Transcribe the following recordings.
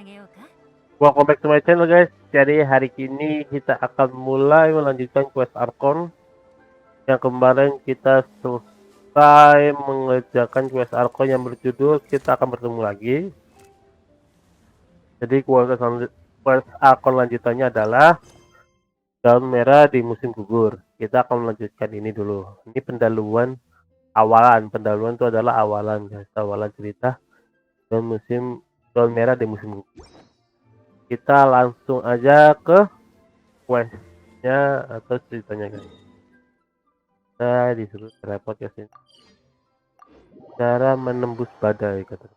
Welcome back to my channel guys. Jadi hari ini kita akan mulai melanjutkan quest Archon. Yang kemarin kita selesai mengerjakan quest Archon yang berjudul kita akan bertemu lagi. Jadi quest Archon lanjutannya adalah daun merah di musim gugur. Kita akan melanjutkan ini dulu. Ini pendahuluan awalan. Pendahuluan itu adalah awalan guys. Awalan cerita daun merah di musim gugur. Kita langsung aja ke questnya atau ceritanya guys. Kita disuruh repot ya sini. Cara menembus badai kata.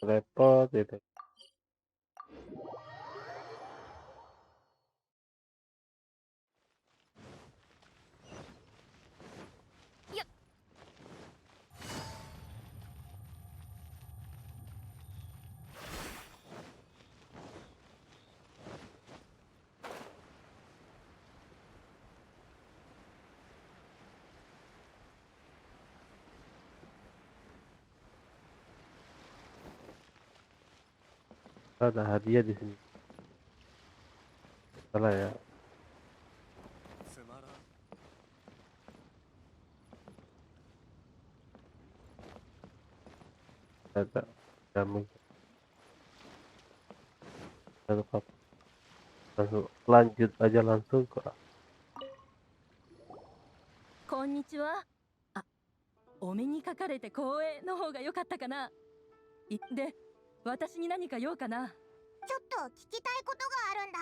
Repot itu. Ada hadiah di sini. Salah ya. Ada jamu. Satu cup. Langsung lanjut aja langsung ke. Konnichiwa. お目にかかれて光栄の方が良かったかな。で、私に何か用かな。ちょっと聞きたいことがあるんだ。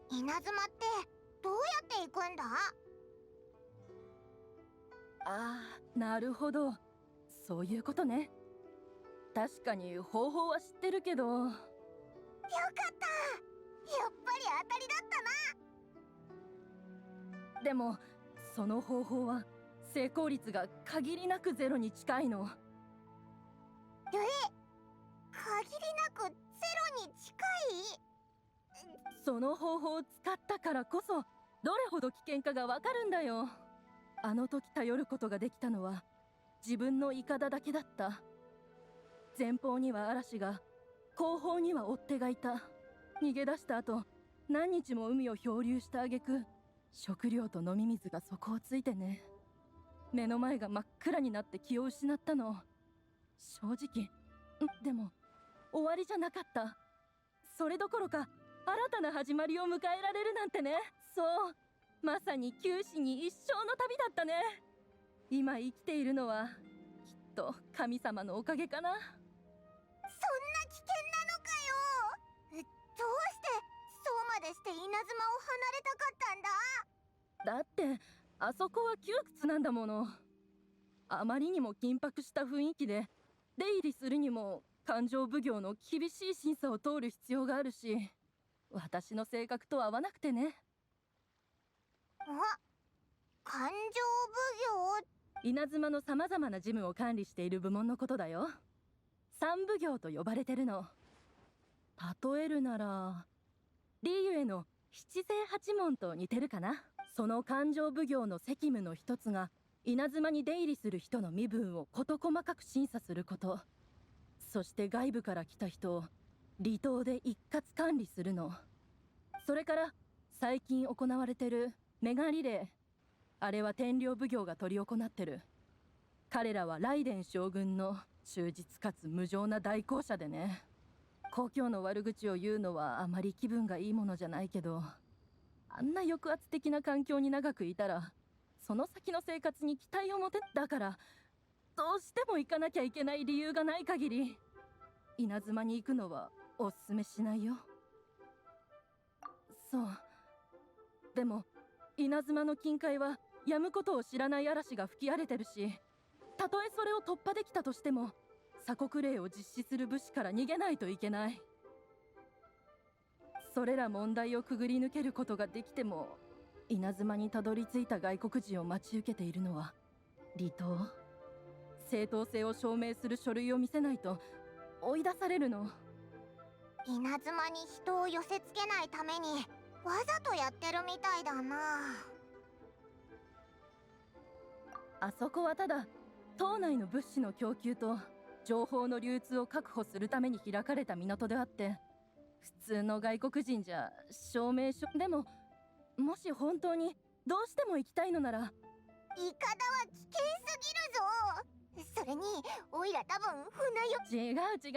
稲妻ってどうやって行くんだ？ああ、なるほど。そういうことね。確かに方法は知ってるけど。よかった。やっぱり当たりだったな。でも、その方法は成功率が限りなくゼロに近いの。限りなくゼロに近い？その方法を使ったからこそどれほど危険かがわかるんだよ。あの時頼ることができたのは自分のイカダだけだった。前方には嵐が、後方には追っ手がいた。逃げ出した後、何日も海を漂流した挙句、食料と飲み水が底をついてね。目の前が真っ暗になって気を失ったの。正直でも終わりじゃなかった。それどころか新たな始まりを迎えられるなんてね。そう、まさに九死に一生の旅だったね。今生きているのはきっと神様のおかげかな。そんな危険なのかよ。どうしてそうまでして稲妻を離れたかったんだ。だってあそこは窮屈なんだもの。あまりにも緊迫した雰囲気で出入りするにも勘定奉行の厳しい審査を通る必要があるし、私の性格と合わなくてね。勘定奉行。稲妻のさまざまな事務を管理している部門のことだよ。三奉行と呼ばれてるの。例えるならリーユエの七世八門と似てるかな。その勘定奉行の責務の一つが稲妻に出入りする人の身分を事細かく審査すること。そして外部から来た人を離島で一括管理するの。それから最近行われてるメガリレー、あれは天領奉行が執り行ってる。彼らは雷電将軍の忠実かつ無情な代行者でね。故郷の悪口を言うのはあまり気分がいいものじゃないけど、あんな抑圧的な環境に長くいたらその先の生活に期待を持て。だからどうしても行かなきゃいけない理由がない限り稲妻に行くのはおすすめしないよ。そう、でも稲妻の近海は止むことを知らない嵐が吹き荒れてるし、たとえそれを突破できたとしても鎖国令を実施する武士から逃げないといけない。それら問題をくぐり抜けることができても、稲妻にたどり着いた外国人を待ち受けているのは離島。正当性を証明する書類を見せないと追い出されるの。稲妻に人を寄せつけないためにわざとやってるみたいだな。あそこはただ島内の物資の供給と情報の流通を確保するために開かれた港であって、普通の外国人じゃ証明書でも、もし本当にどうしても行きたいのなら。イカダは危険すぎるぞ。それにオイラ多分船よ。違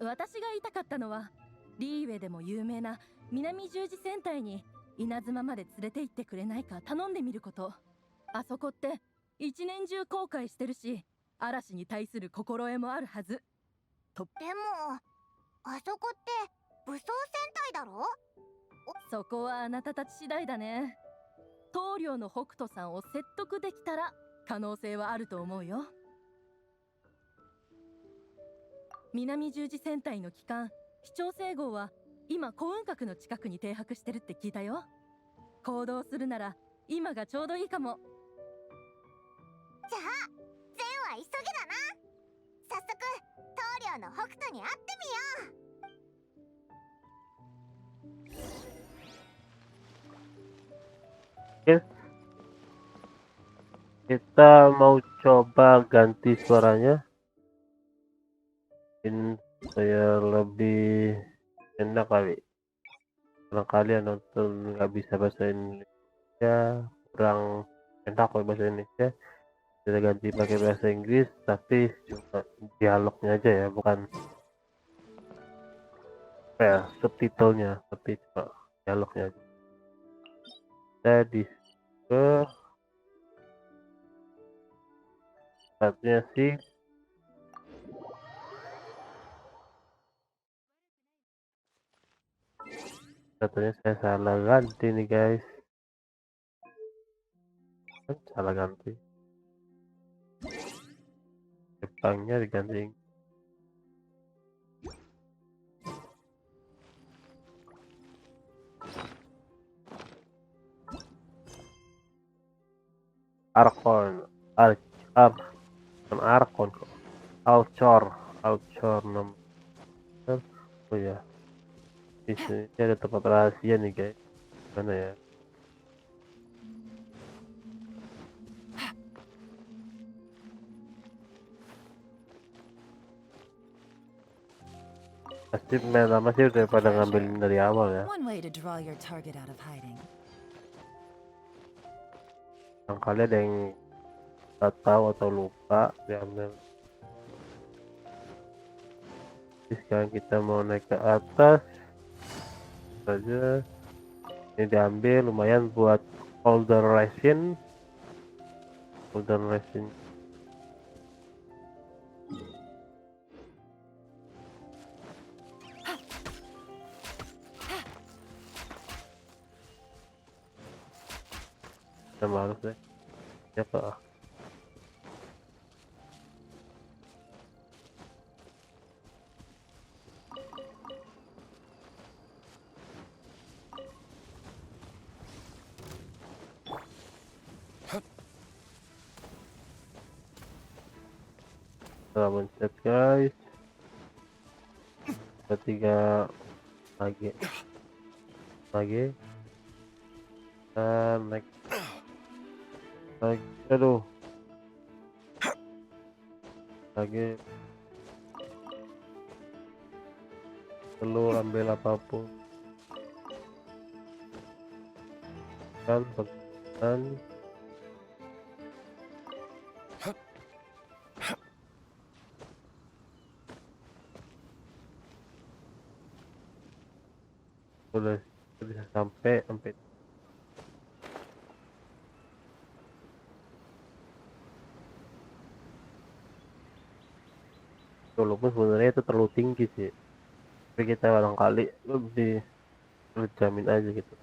う。私が言いたかったのはリーウェでも有名な南十字戦隊に稲妻まで連れて行ってくれないか頼んでみること。あそこって一年中航海してるし、嵐に対する心得もあるはず。でもあそこって武装戦隊だろ。そこはあなたたち次第だね。棟梁の北斗さんを説得できたら可能性はあると思うよ。南十字戦隊の旗艦市長星号は今幸運閣の近くに停泊してるって聞いたよ。行動するなら今がちょうどいいかも。じゃあ善は急げだな。早速棟梁の北斗に会ってみよう。Kita mau coba ganti suaranya supaya lebih enak kali. Kalau kalian nonton nggak bisa bahasa Indonesia, kurang enak kalau bahasa Indonesia, kita ganti pakai bahasa Inggris, tapi cuma dialognya aja ya, bukan subtitlenya, tapi cuma dialognya aja. Kita di satunya sih satunya saya salah ganti nih guys, salah ganti, Jepangnya diganti Archon, Archon kok, alcor nomor. Oh ya, di sini ada tempat rahasia nih guys. Mana ya? Pasti main lama sih daripada ngambilin dari awal ya. One way to draw your target out of hiding. Yang kalian ada yang nggak tahu atau lupa diambil. Sekarang kita mau naik ke atas saja. Ini diambil lumayan buat holder resin. Kita harus deh ya ke kita mencet guys, ketiga lagi dan naik lagi, aduh lagi telur, ambil apapun kan pegan. Udah bisa sampai walaupun sebenarnya itu terlalu tinggi sih, tapi kita barangkali lebih terjamin aja gitu.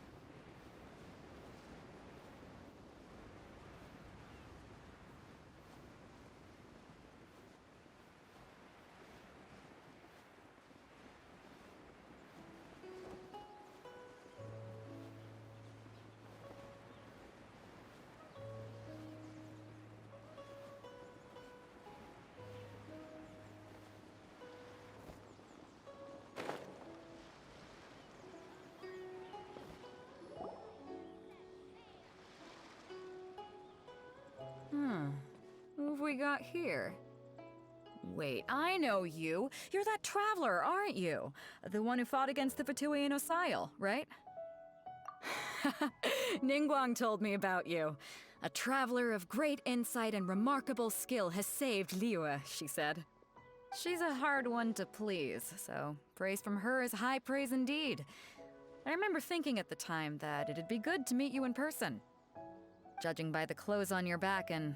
Who have we got here? Wait, I know you. You're that traveler, aren't you? The one who fought against the Fatui Osile, right? Ningguang told me about you. A traveler of great insight and remarkable skill has saved Liyue, she said. She's a hard one to please, so praise from her is high praise indeed. I remember thinking at the time that it'd be good to meet you in person. Judging by the clothes on your back and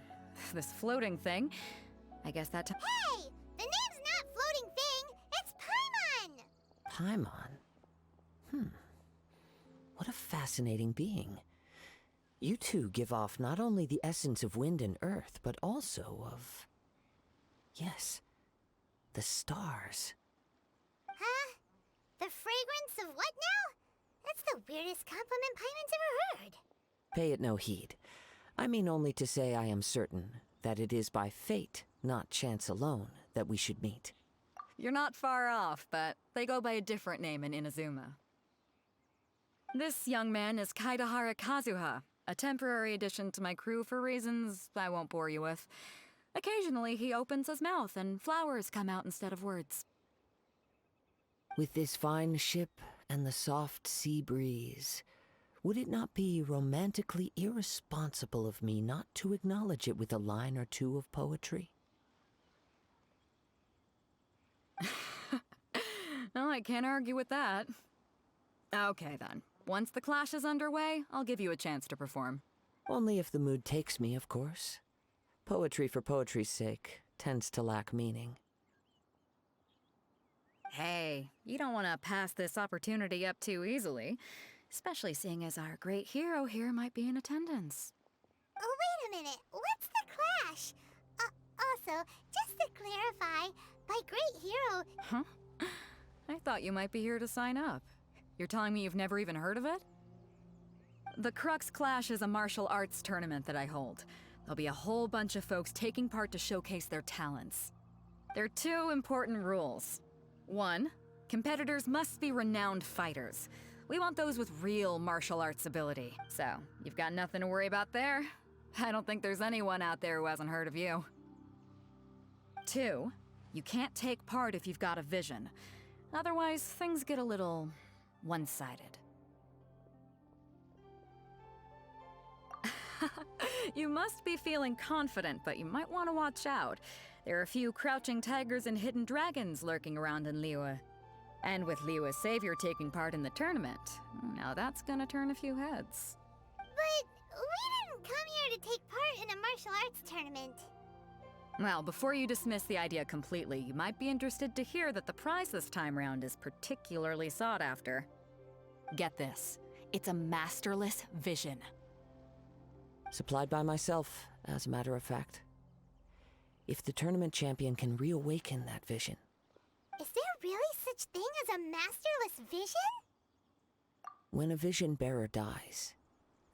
this floating thing, I guess that Hey! The name's not Floating Thing, it's Paimon! Paimon? What a fascinating being. You two give off not only the essence of wind and earth, but also of... yes, the stars. Huh? The fragrance of what now? That's the weirdest compliment Paimon's ever heard. Pay it no heed. I mean only to say I am certain that it is by fate, not chance alone, that we should meet. You're not far off, but they go by a different name in Inazuma. This young man is Kaedehara Kazuha, a temporary addition to my crew for reasons I won't bore you with. Occasionally he opens his mouth and flowers come out instead of words. With this fine ship and the soft sea breeze, would it not be romantically irresponsible of me not to acknowledge it with a line or two of poetry? No, I can't argue with that. Okay then. Once the clash is underway, I'll give you a chance to perform. Only if the mood takes me, of course. Poetry for poetry's sake tends to lack meaning. Hey, you don't want to pass this opportunity up too easily, especially seeing as our great hero here might be in attendance. Oh, wait a minute. What's the clash? Also, just to clarify, by great hero... Huh? I thought you might be here to sign up. You're telling me you've never even heard of it? The Crux Clash is a martial arts tournament that I hold. There'll be a whole bunch of folks taking part to showcase their talents. There are two important rules. 1, competitors must be renowned fighters. We want those with real martial arts ability. So, you've got nothing to worry about there. I don't think there's anyone out there who hasn't heard of you. 2, you can't take part if you've got a vision. Otherwise, things get a little one-sided. You must be feeling confident, but you might want to watch out. There are a few crouching tigers and hidden dragons lurking around in Liyue. And with Liyue's savior taking part in the tournament, now that's gonna turn a few heads. But we didn't come here to take part in a martial arts tournament. Well, before you dismiss the idea completely, you might be interested to hear that the prize this time round is particularly sought after. Get this. It's a masterless vision. Supplied by myself, as a matter of fact. If the tournament champion can reawaken that vision. Is there really such thing as a masterless vision? When a vision bearer dies,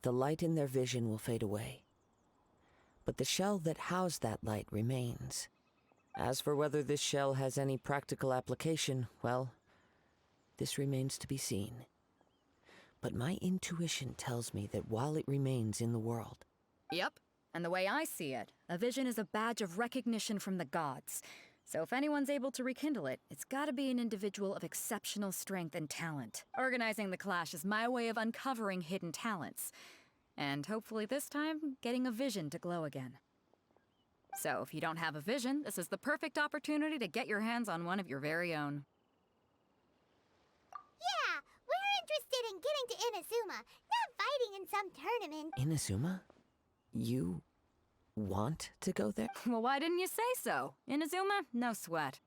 the light in their vision will fade away. But the shell that housed that light remains. As for whether this shell has any practical application, well, this remains to be seen. But my intuition tells me that while it remains in the world... Yep, and the way I see it, a vision is a badge of recognition from the gods. So if anyone's able to rekindle it, it's gotta be an individual of exceptional strength and talent. Organizing the clash is my way of uncovering hidden talents. And hopefully this time, getting a vision to glow again. So if you don't have a vision, this is the perfect opportunity to get your hands on one of your very own. Yeah, we're interested in getting to Inazuma, not fighting in some tournament. Inazuma? You... want to go there? Well, why didn't you say so? Inazuma? No sweat.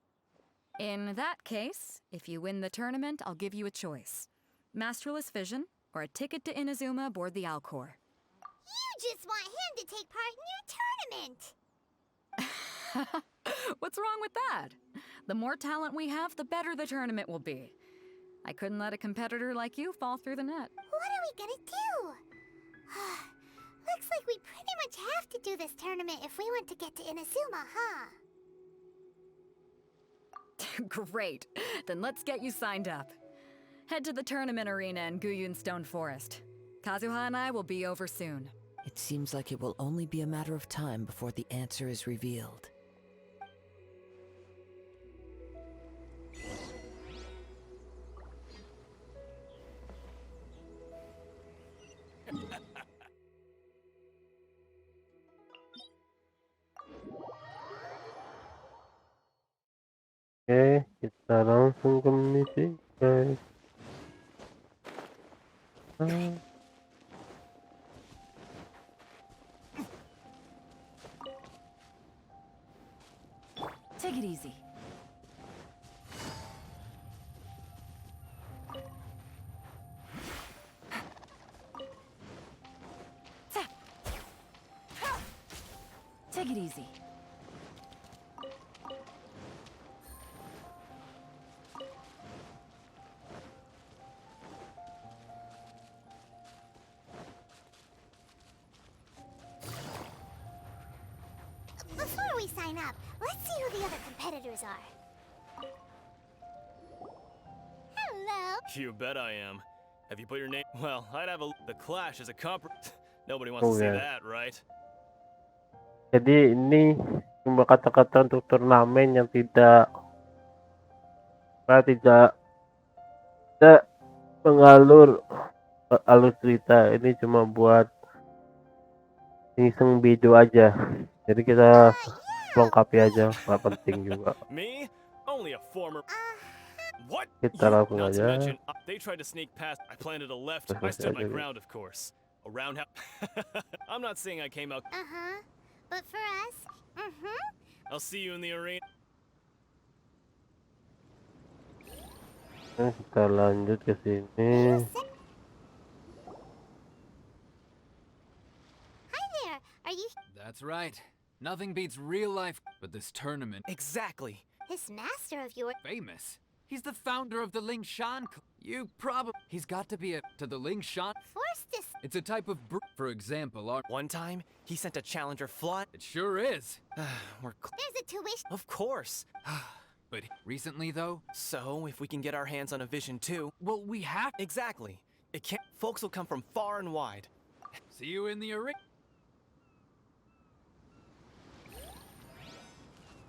In that case, if you win the tournament, I'll give you a choice. Masterless Vision, or a ticket to Inazuma aboard the Alcor. You just want him to take part in your tournament. What's wrong with that? The more talent we have, the better the tournament will be. I couldn't let a competitor like you fall through the net. What are we gonna do? Looks like we pretty much have to do this tournament if we want to get to Inazuma, huh? Great. Then let's get you signed up. Head to the tournament arena in Guyun Stone Forest. Kazuha and I will be over soon. It seems like it will only be a matter of time before the answer is revealed. Oke, kita langsung ke misi, guys. Take it easy. Take it easy. Before we sign up, let's see who the other competitors are. Hello. You bet I am. Have you put your name? Well, I'd have the clash as a Nobody wants Oh, to see yeah. that, right? Jadi ini cuma kata-kata untuk turnamen yang tidak mengalur alur cerita. Ini cuma buat iseng video aja. Jadi kita lengkapi aja, nggak penting juga. Me? Only a former. What? Kita langsung Not to aja. mention, they tried to sneak past. I planted a left. I stood my ground, of course. A roundhouse. I'm not saying I came out. But for us, I'll see you in the arena. Kita lanjut ke sini. Hi there. Are you That's right. Nothing beats real life, but this tournament. Exactly. this master of yours? Famous. He's the founder of the Ling Shan. You probably. He's got to be to the Ling Shan. Forced to It's a type of for example, our. One time, he sent a challenger fly. It sure is. There's a tuition. Of course. But recently, though, So, if we can get our hands on a vision too. well, we have. Exactly. It can't. Folks will come from far and wide. See you in the arena.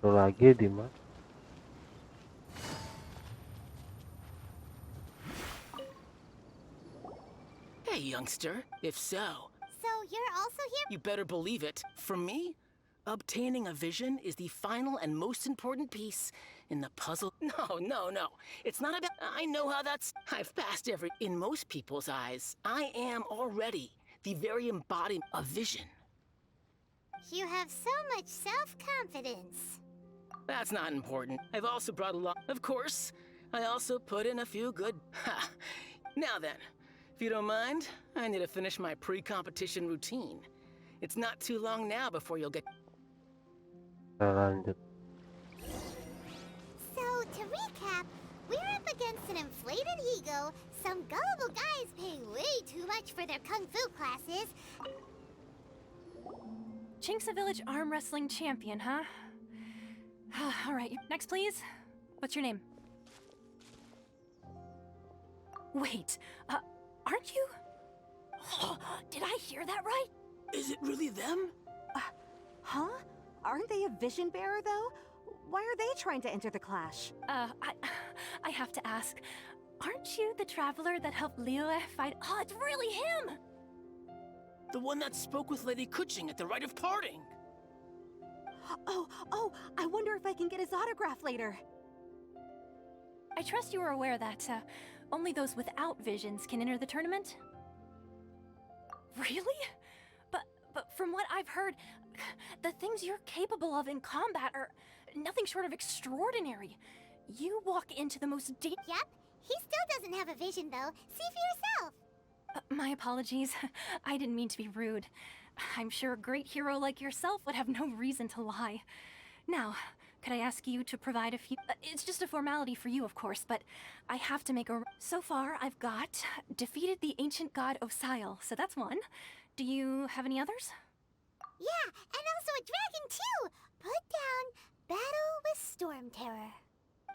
Satu lagi di mana? Hey, youngster. If so, So you're also here? you better believe it. For me? Obtaining a vision is the final and most important piece in the puzzle. No. It's not about. I know how that's. I've passed every. In most people's eyes, I am already the very embodiment of vision. You have so much self-confidence. That's not important. I've also brought along. Of course, I also put in a few good. Ha! Now then, if you don't mind, I need to finish my pre-competition routine. It's not too long now before you'll get. Lanjut. So, to recap, we're up against an inflated ego, some gullible guys paying way too much for their kung fu classes. Chink's a village arm wrestling champion, huh? Alright, next please. What's your name? Wait, aren't you? Did I hear that right? Is it really them? Huh? Aren't they a vision bearer, though? Why are they trying to enter the clash? I have to ask. Aren't you the traveler that helped Liyue fight? Oh, it's really him! The one that spoke with Lady Kuching at the rite of parting. Oh, I wonder if I can get his autograph later. I trust you are aware that, only those without visions can enter the tournament? Really? But from what I've heard, the things you're capable of in combat are nothing short of extraordinary. You walk into the most Yep, he still doesn't have a vision though. See for yourself. My apologies. I didn't mean to be rude. I'm sure a great hero like yourself would have no reason to lie. Now, could I ask you to provide a few... it's just a formality for you, of course, but I have to make a... So far, I've got defeated the ancient god Osail, so that's one. Do you have any others? Yeah, and also a dragon too. Put down battle with Storm Terror.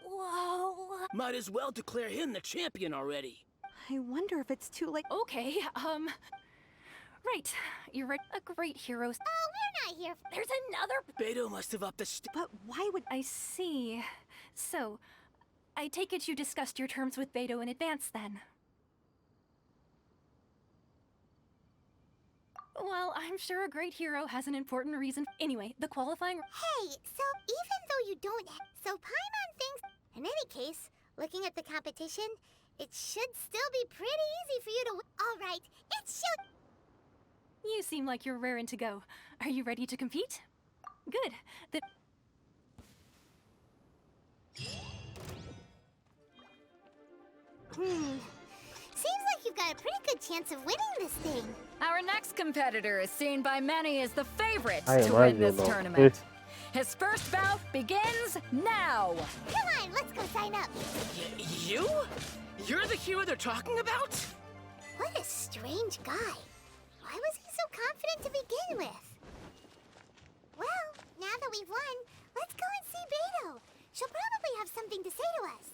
Whoa. Might as well declare him the champion already. I wonder if it's too late. Okay, right. You're right. A great hero. Oh, we're not here. There's another... Beidou must have upped the But why would... I see. So, I take it you discussed your terms with Beidou in advance, then? Well, I'm sure a great hero has an important reason. Anyway, the qualifying... Hey, so even though you don't so Paimon thinks... In any case, looking at the competition, it should still be pretty easy for you to Alright, it should... You seem like you're raring to go. Are you ready to compete? Good. Seems like you've got a pretty good chance of winning this thing. Our next competitor is seen by many as the favorite I to win this imagine, tournament. His first bout begins now. Come on, let's go sign up. You? You're the hero they're talking about? What a strange guy. Why was he so confident to begin with? Well, now that we've won, let's go and see Beidou. She'll probably have something to say to us.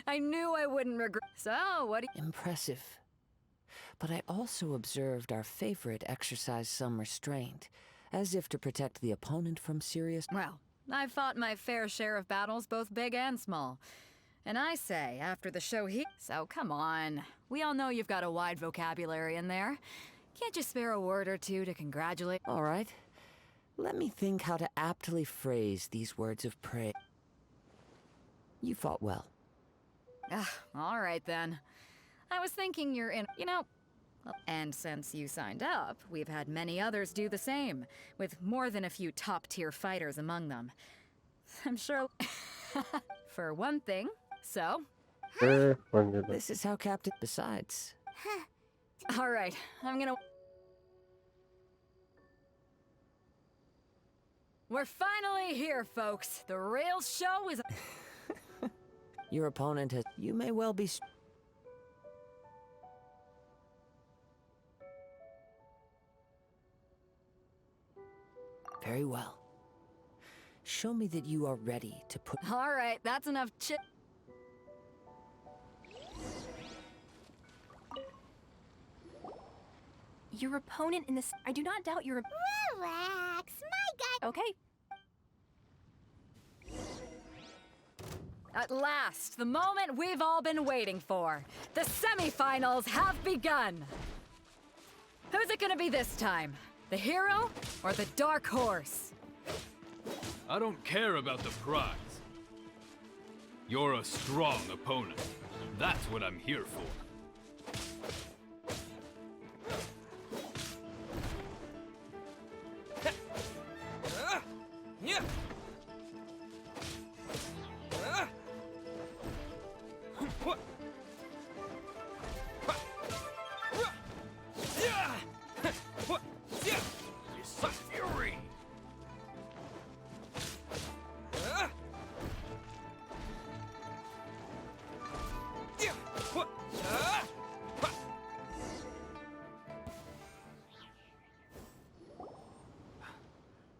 I knew I wouldn't regret. So, what do you... Impressive. But I also observed our favorite exercise some restraint, as if to protect the opponent from serious... Well, I've fought my fair share of battles, both big and small. And I say, after the show So come on. We all know you've got a wide vocabulary in there. Can't you spare a word or two to congratulate... All right. Let me think how to aptly phrase these words of praise. You fought well. All right then. I was thinking you're in... You know... And since you signed up, we've had many others do the same, with more than a few top-tier fighters among them. I'm sure... For one thing, so... This is how Captain... Besides... All right, I'm gonna... We're finally here, folks. The real show is... Your opponent has... You may well be... Very well. Show me that you are ready to put... All right, that's enough chit... Your opponent in this... I do not doubt your... Relax, my guy... Okay. At last, the moment we've all been waiting for. The semifinals have begun. Who's it gonna be this time? The hero or the dark horse? I don't care about the prize. You're a strong opponent. That's what I'm here for.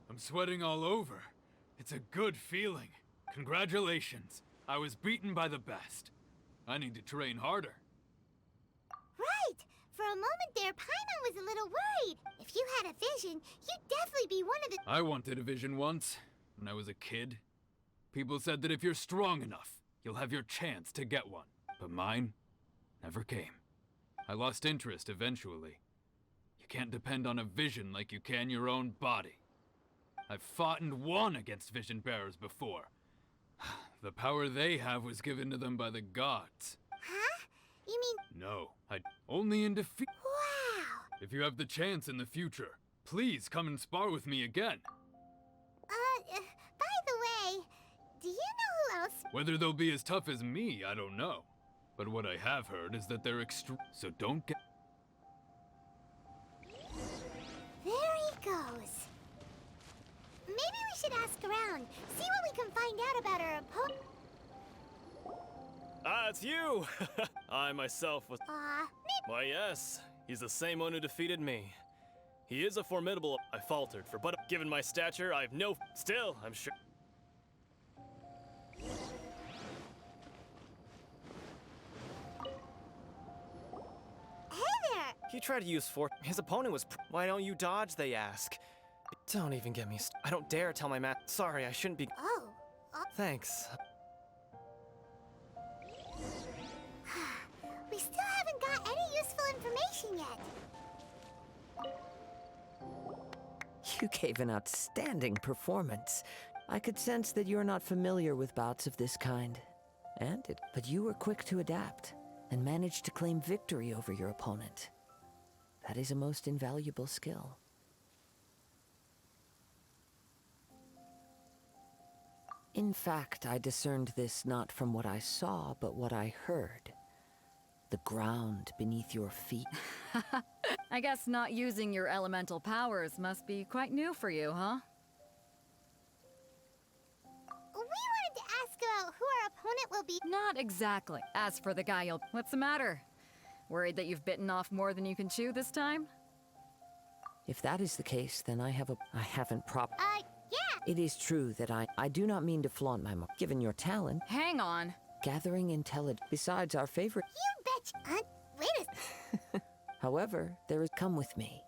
I'm sweating all over. It's a good feeling. Congratulations. I was beaten by the best. I need to train harder. Right! For a moment there, Paimon was a little worried. If you had a vision, you'd definitely be one of the— I wanted a vision once, when I was a kid. People said that if you're strong enough, you'll have your chance to get one. But mine never came. I lost interest eventually. You can't depend on a vision like you can your own body. I've fought and won against vision bearers before. The power they have was given to them by the gods. Huh? You mean— No, only in defeat. Wow! If you have the chance in the future, please come and spar with me again. By the way, do you know who else— Whether they'll be as tough as me, I don't know. But what I have heard is that they're extreme, so don't get— There he goes. Maybe we should ask around, see what we can find out about our opponent. Ah, it's you! I myself was— Why, yes. He's the same one who defeated me. He is a formidable— I faltered, but given my stature, I have no— Still, I'm sure— Hey there! He tried to use force. His opponent was— Why don't you dodge, they ask. Don't even get me I don't dare tell my man— Sorry, I shouldn't be— Oh. Thanks. We still haven't got any useful information yet. You gave an outstanding performance. I could sense that you're not familiar with bouts of this kind. But you were quick to adapt and managed to claim victory over your opponent. That is a most invaluable skill. In fact, I discerned this not from what I saw, but what I heard. The ground beneath your feet. I guess not using your elemental powers must be quite new for you, huh? We wanted to ask about who our opponent will be. Not exactly. As for the guy you'll— What's the matter? Worried that you've bitten off more than you can chew this time? If that is the case, then I haven't Yeah! It is true that I do not mean to flaunt my given your talent. Hang on. Gathering intelligence besides our favorite. You betcha. Wait a— However, there is— Come with me.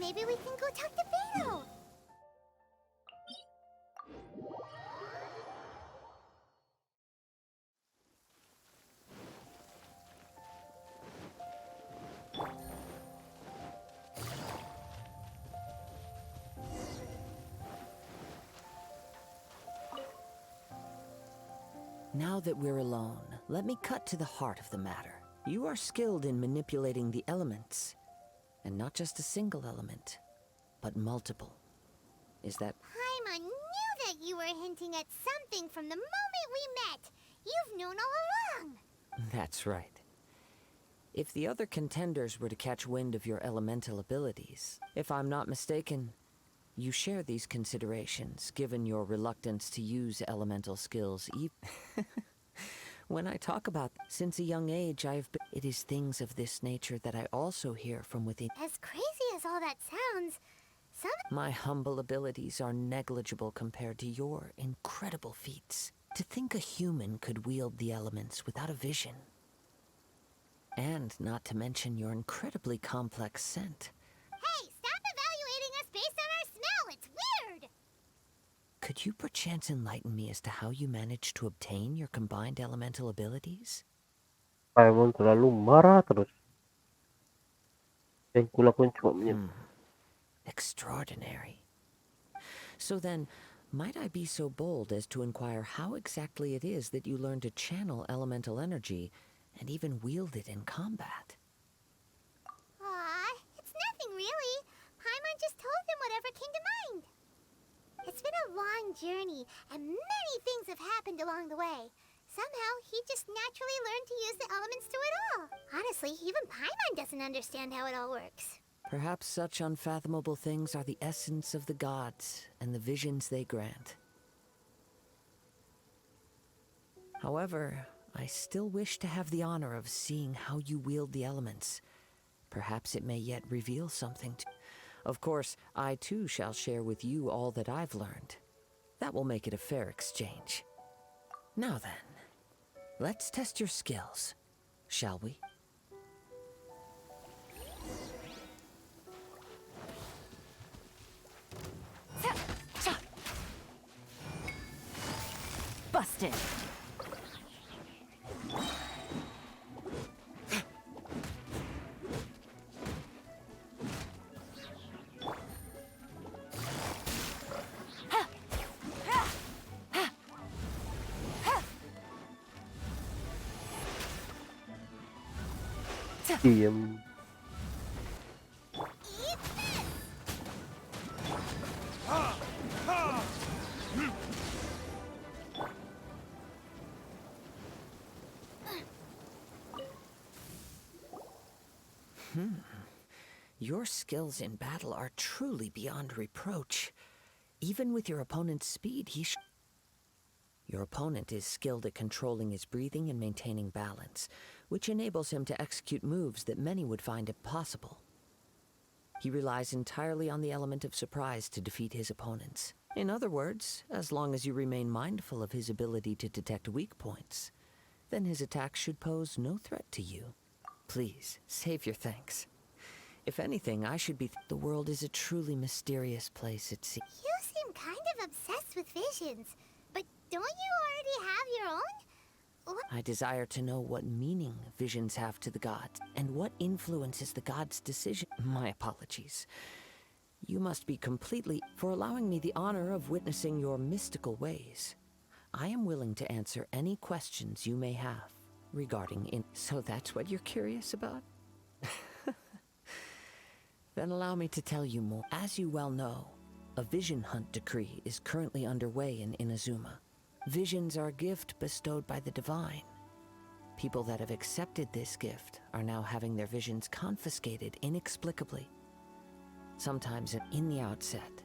Maybe we can go talk to Beidou. Now that we're alone, let me cut to the heart of the matter. You are skilled in manipulating the elements. And not just a single element, but multiple. Is that— Paimon knew that you were hinting at something from the moment we met. You've known all along. That's right. If the other contenders were to catch wind of your elemental abilities, if I'm not mistaken, you share these considerations, given your reluctance to use elemental skills. When I talk about, since a young age, it is things of this nature that I also hear from within. As crazy as all that sounds, My humble abilities are negligible compared to your incredible feats. To think a human could wield the elements without a vision. And not to mention your incredibly complex scent. Hey, stop evaluating us based on our smell. It's weird. Could you perchance enlighten me as to how you managed to obtain your combined elemental abilities? Paimon selalu marah terus. Yang kulakukan cuma Extraordinary. So then, might I be so bold as to inquire how exactly it is that you learned to channel elemental energy and even wield it in combat? Aw, it's nothing really. Paimon just told him whatever came to mind. It's been a long journey, and many things have happened along the way. Somehow, he just naturally learned to use the elements through it all. Honestly, even Paimon doesn't understand how it all works. Perhaps such unfathomable things are the essence of the gods and the visions they grant. However, I still wish to have the honor of seeing how you wield the elements. Perhaps it may yet reveal something to... Of course, I too shall share with you all that I've learned. That will make it a fair exchange. Now then, let's test your skills, shall we? Busted. diem. Your skills in battle are truly beyond reproach. Even with your opponent's speed, Your opponent is skilled at controlling his breathing and maintaining balance, which enables him to execute moves that many would find impossible. He relies entirely on the element of surprise to defeat his opponents. In other words, as long as you remain mindful of his ability to detect weak points, then his attacks should pose no threat to you. Please, save your thanks. If anything, I should be... The world is a truly mysterious place, it seems. You seem kind of obsessed with visions, but don't you already have your own? I desire to know what meaning visions have to the gods, and what influences the gods' decision. My apologies. You must be completely... For allowing me the honor of witnessing your mystical ways. I am willing to answer any questions you may have regarding So that's what you're curious about? Then allow me to tell you more. As you well know, a vision hunt decree is currently underway in Inazuma. Visions are a gift bestowed by the divine. People that have accepted this gift are now having their visions confiscated inexplicably. Sometimes in the outset,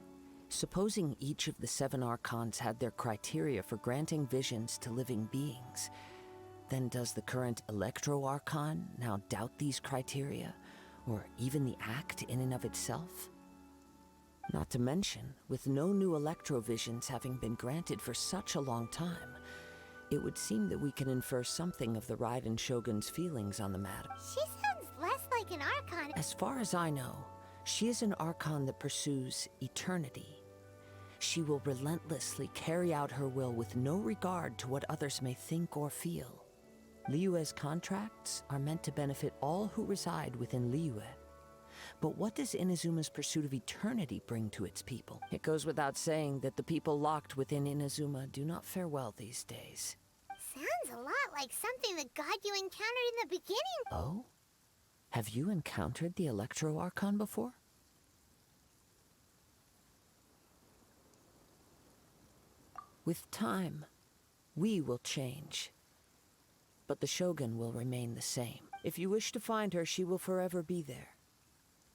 supposing each of the 7 Archons had their criteria for granting visions to living beings, then does the current Electro Archon now doubt these criteria, or even the act in and of itself? Not to mention, with no new Electrovisions having been granted for such a long time, it would seem that we can infer something of the Raiden Shogun's feelings on the matter. She sounds less like an Archon. As far as I know, she is an Archon that pursues eternity. She will relentlessly carry out her will with no regard to what others may think or feel. Liyue's contracts are meant to benefit all who reside within Liyue. But what does Inazuma's pursuit of eternity bring to its people? It goes without saying that the people locked within Inazuma do not fare well these days. Sounds a lot like something the god you encountered in the beginning. Oh? Have you encountered the Electro Archon before? With time, we will change. But the Shogun will remain the same. If you wish to find her, she will forever be there.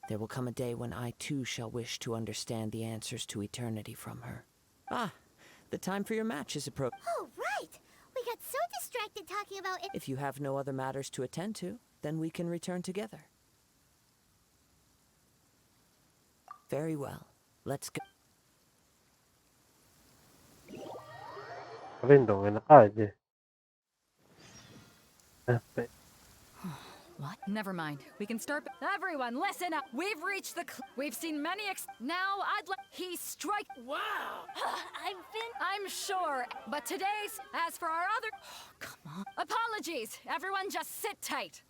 There will come a day when I too shall wish to understand the answers to eternity from her. Ah, the time for your match is approaching. Oh, right! We got so distracted talking about it. If you have no other matters to attend to, then we can return together. Very well. Let's go. Kalian dong enak aja. Capek. What? Never mind. We can start. Everyone, listen up. We've reached the. We've seen many. Now I'd like. He strike. Wow! I'm sure. But today's. As for our other. Oh, come on. Apologies. Everyone, just sit tight.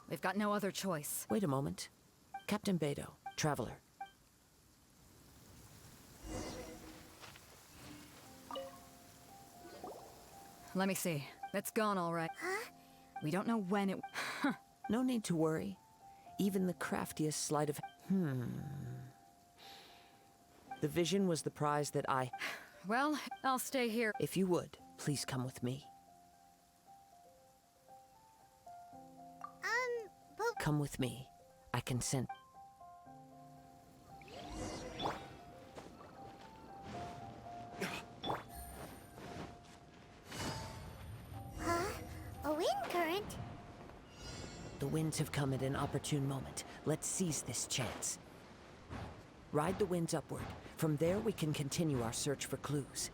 We've got no other choice. Wait a moment. Kapten Beidou, traveler. Let me see. It's gone all right. Huh? We don't know when it... No need to worry. Even the craftiest sleight of... The vision was the prize that I... Well, I'll stay here. If you would, please come with me. But Come with me. I consent. a wind current? The winds have come at an opportune moment. Let's seize this chance. Ride the winds upward. From there, we can continue our search for clues.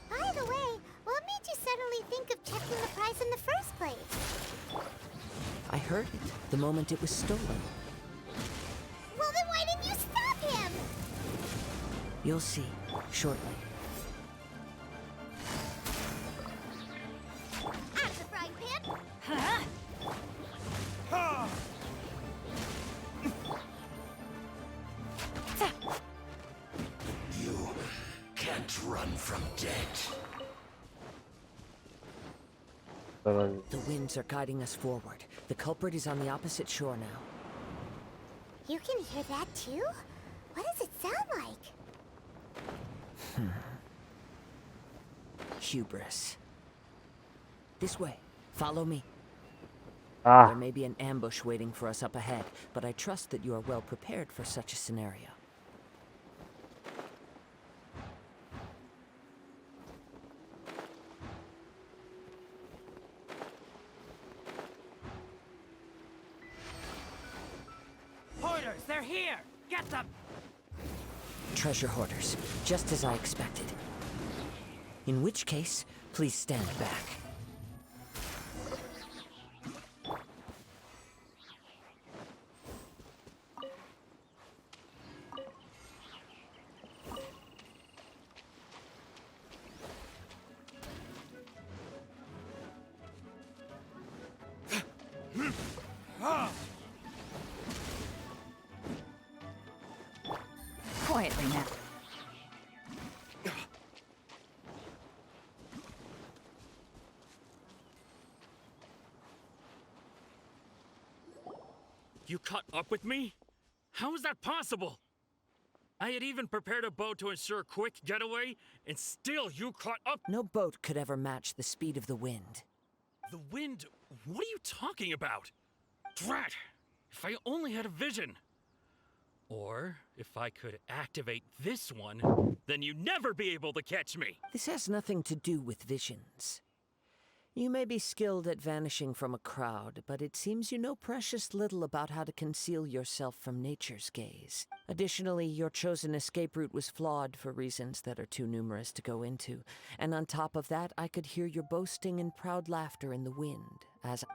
By the way, what made you suddenly think of checking the prize in the first place? I heard it the moment it was stolen. Well, then why didn't you stop him? You'll see, shortly. Out of the frying pan? Huh? You can't run from death. The winds are guiding us forward. The culprit is on the opposite shore now. You can hear that too? What does it sound like? Hubris. This way. Follow me. Ah, There may be an ambush waiting for us up ahead, but I trust that you are well prepared for such a scenario. Hoarders, they're here! Get them! Treasure hoarders, just as I expected. In which case, please stand back. Quietly now. You caught up with me? How is that possible? I had even prepared a boat to ensure a quick getaway, and still you caught up. No boat could ever match the speed of the wind. The wind? What are you talking about? Drat! If I only had a vision. Or if I could activate this one, then you'd never be able to catch me. This has nothing to do with visions. You may be skilled at vanishing from a crowd, but it seems you know precious little about how to conceal yourself from nature's gaze. Additionally, your chosen escape route was flawed for reasons that are too numerous to go into. And on top of that, I could hear your boasting and proud laughter in the wind.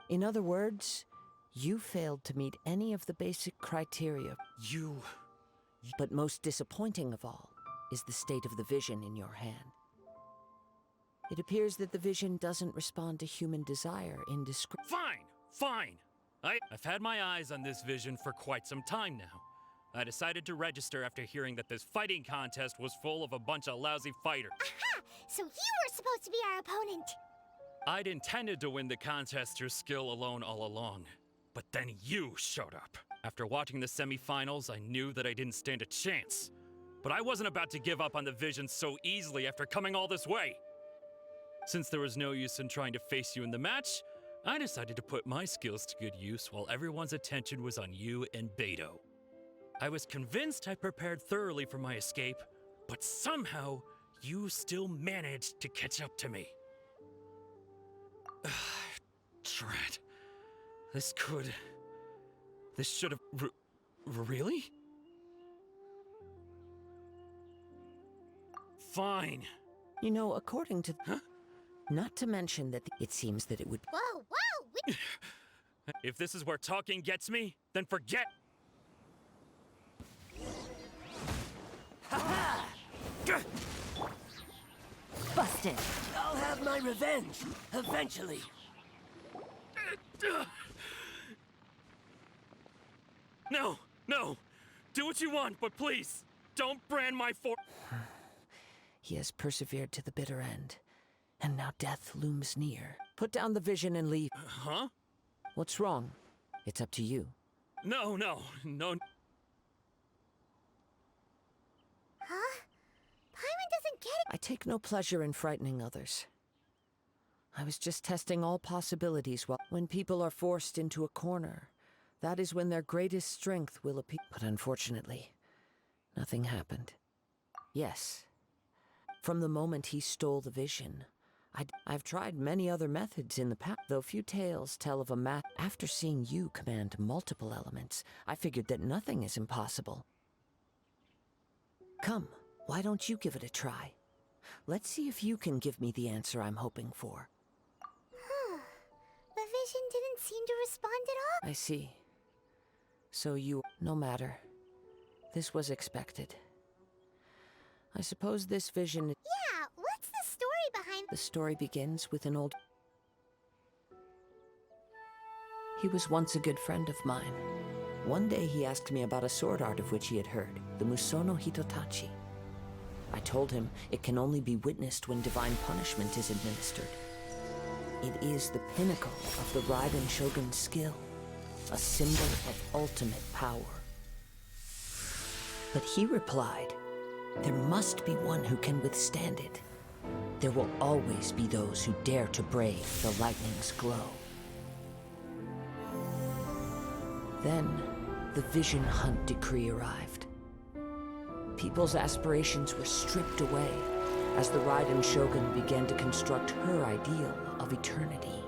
In other words, you failed to meet any of the basic criteria. But most disappointing of all is the state of the vision in your hand. It appears that the vision doesn't respond to human desire Fine. I've had my eyes on this vision for quite some time now. I decided to register after hearing that this fighting contest was full of a bunch of lousy fighters. Aha! So you were supposed to be our opponent. I'd intended to win the contest through skill alone all along. But then you showed up. After watching the semifinals, I knew that I didn't stand a chance. But I wasn't about to give up on the vision so easily after coming all this way. Since there was no use in trying to face you in the match, I decided to put my skills to good use while everyone's attention was on you and Beidou. I was convinced I prepared thoroughly for my escape, but somehow you still managed to catch up to me. Drat. This should have... really? Fine. You know, according to... Not to mention that it seems that it would... Whoa, whoa! If this is where talking gets me, then forget. Busted. I'll have my revenge, eventually. No, no. Do what you want, but please, don't brand my He has persevered to the bitter end, and now death looms near. Put down the vision and leave. Huh? What's wrong? It's up to you. No. Huh? Paimon doesn't get it. I take no pleasure in frightening others. I was just testing all possibilities when people are forced into a corner. That is when their greatest strength will appear. But unfortunately, nothing happened. Yes. From the moment he stole the vision, I've tried many other methods in the past, though few tales tell of a After seeing you command multiple elements, I figured that nothing is impossible. Come, why don't you give it a try? Let's see if you can give me the answer I'm hoping for. The vision didn't seem to respond at all. I see. So you... No matter. This was expected. I suppose this vision... Yeah, what's the story behind... The story begins with an old... He was once a good friend of mine. One day he asked me about a sword art of which he had heard, the Musono Hitotachi. I told him it can only be witnessed when divine punishment is administered. It is the pinnacle of the Raiden Shogun's skill, a symbol of ultimate power. But he replied, there must be one who can withstand it. There will always be those who dare to brave the lightning's glow. Then, the Vision Hunt decree arrived. People's aspirations were stripped away as the Raiden Shogun began to construct her ideal of eternity.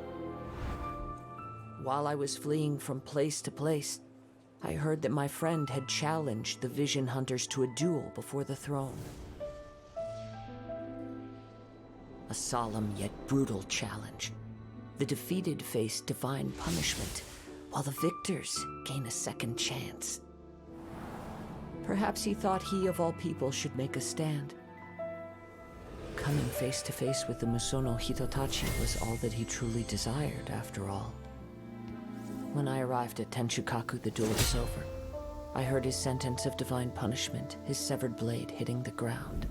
While I was fleeing from place to place, I heard that my friend had challenged the Vision Hunters to a duel before the throne. A solemn yet brutal challenge. The defeated face divine punishment, while the victors gain a second chance. Perhaps he thought he of all people should make a stand. Coming face to face with the Musono Hitotachi was all that he truly desired, after all. When I arrived at Tenshukaku, the duel was over. I heard his sentence of divine punishment, his severed blade hitting the ground.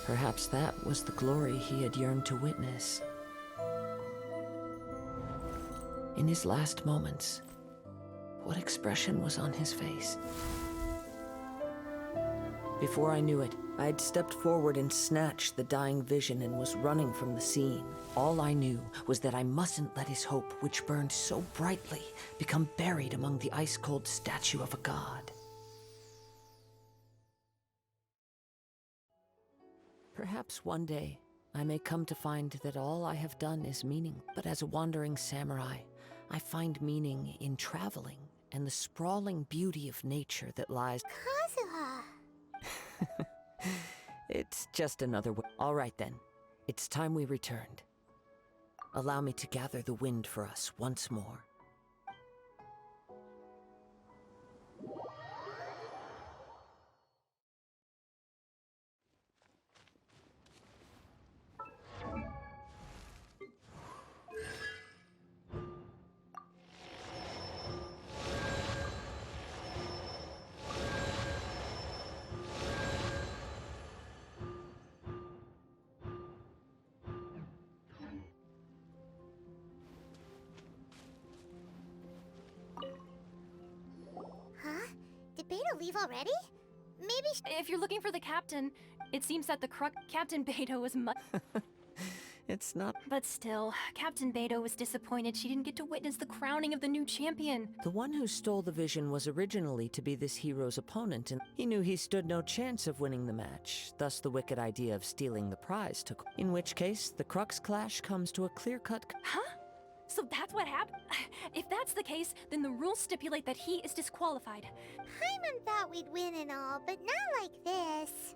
Perhaps that was the glory he had yearned to witness. In his last moments, what expression was on his face? Before I knew it, I had stepped forward and snatched the dying vision and was running from the scene. All I knew was that I mustn't let his hope, which burned so brightly, become buried among the ice-cold statue of a god. Perhaps one day, I may come to find that all I have done is meaning. But as a wandering samurai, I find meaning in traveling and the sprawling beauty of nature that lies... Kazuha! It's just another way. All right then, it's time we returned. Allow me to gather the wind for us once more. Huh? Did Beidou leave already? Maybe If you're looking for the captain, it seems that the Kapten Beidou was It's not... But still, Kapten Beidou was disappointed she didn't get to witness the crowning of the new champion. The one who stole the vision was originally to be this hero's opponent, and he knew he stood no chance of winning the match. Thus the wicked idea of stealing the prize took... In which case, the crux clash comes to a clear-cut... Huh? So that's what happened? If that's the case, then the rules stipulate that he is disqualified. Paimon thought we'd win and all, but not like this.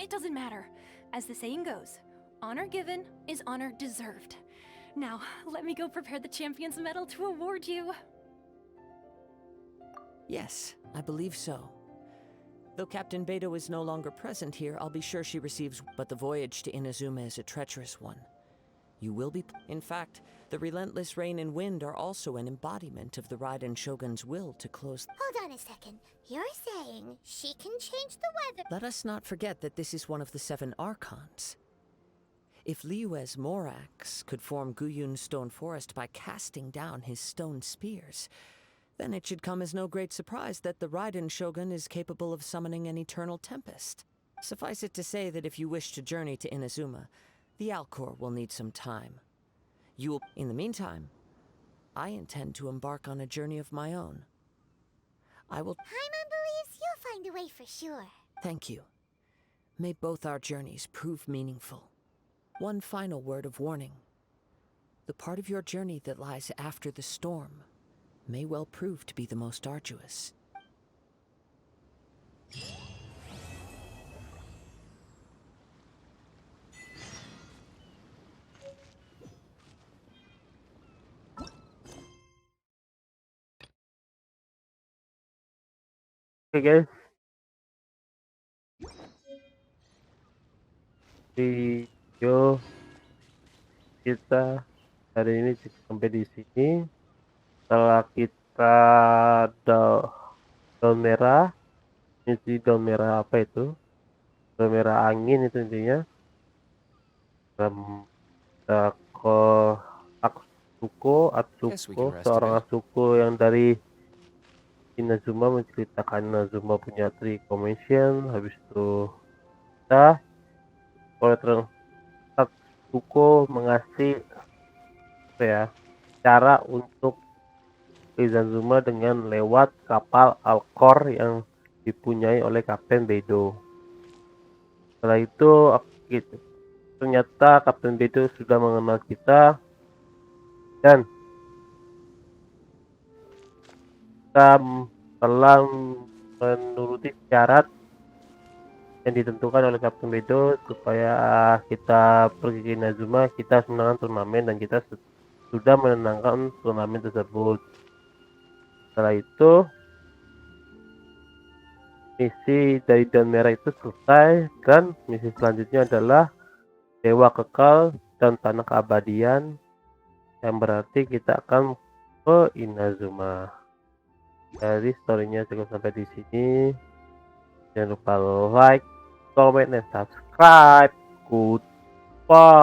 it doesn't matter. As the saying goes, honor given is honor deserved. Now, let me go prepare the champion's medal to award you. Yes, I believe so. Though Kapten Beidou is no longer present here, I'll be sure she receives. But the voyage to Inazuma is a treacherous one. You will be. In fact, the relentless rain and wind are also an embodiment of the Raiden Shogun's will to close. Hold on a second. You're saying she can change the weather? Let us not forget that this is one of the 7 Archons. If Liyue's Morax could form Guyun's stone forest by casting down his stone spears, then it should come as no great surprise that the Raiden Shogun is capable of summoning an eternal tempest. Suffice it to say that if you wish to journey to Inazuma, the alcor will need some time. In the meantime, I intend to embark on a journey of my own. Paimon believes you'll find a way for sure. Thank you. May both our journeys prove meaningful. One final word of warning. The part of your journey that lies after the storm may well prove to be the most arduous. Oke guys, video kita hari ini cukup sampai di sini. Setelah kita daun merah, ini daun merah apa itu? Daun merah angin itu intinya. Atsuko, seorang Atsuko yang dari Inazuma menceritakan Inazuma punya transformation. Habis itu kita oleh Atsuko mengasih cara untuk Inazuma dengan lewat kapal alcor yang dipunyai oleh Kapten Beidou. Setelah itu ternyata Kapten Beidou sudah mengenal kita dan kita telah menuruti syarat yang ditentukan oleh Kapten Beidou supaya kita pergi ke Inazuma. Kita harus menangkan turnamen dan kita sudah menangkan turnamen tersebut. Setelah itu misi dari daun merah itu selesai dan misi selanjutnya adalah dewa kekal dan tanah keabadian, yang berarti kita akan ke Inazuma. Jadi storynya cukup sampai di sini. Jangan lupa like, comment, dan subscribe. Goodbye.